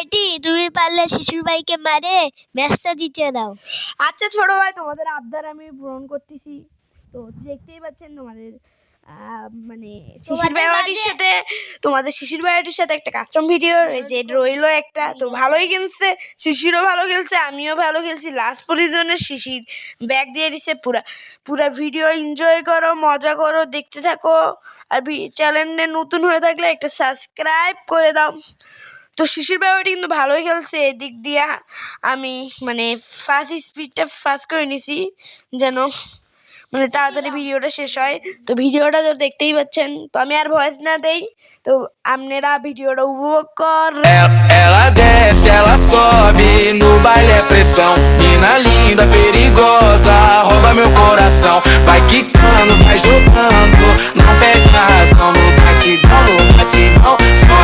ভাইটি তুমি পারলে শিশুর ভাইকে মারে ম্যাচটা জিতিয়ে দাও। আচ্ছা ছোট ভাই, তোমাদের আবদার আমি পূরণ করতেছি। তো দেখতেই পাচ্ছেন তোমাদের শিশির ভাইটির সাথে একটা কাস্টম ভিডিও যে রইলো একটা। তো ভালোই খেলছে, শিশিরও ভালো খেলছে, আমিও ভালো খেলছি। লাস্ট পজিশনে শিশির ব্যাগ দিয়ে দিচ্ছে। পুরা ভিডিও এনজয় করো, মজা করো, দেখতে থাকো। আর চ্যানেলে নতুন হয়ে থাকলে একটা সাবস্ক্রাইব করে দাও। তো শিশির ব্যাপারটি কিন্তু ভালোই খেলছে। এদিক দিয়ে আমি ফার্স্ট স্পিডটা ফাস্ট করে নিছি যেন তাড়াতাড়ি ভিডিওটা শেষ হয়। তো ভিডিওটা তো দেখতেই পাচ্ছেন। তো আমি আর ভয়েস না দেই, তো আপনারা ভিডিওটা উপভোগ করেন। Ela desce, ela sobe, no baile é pressão. Mina linda, perigosa, rouba meu coração. Vai quicando, vai jogando, não perde a razão. No batidão, só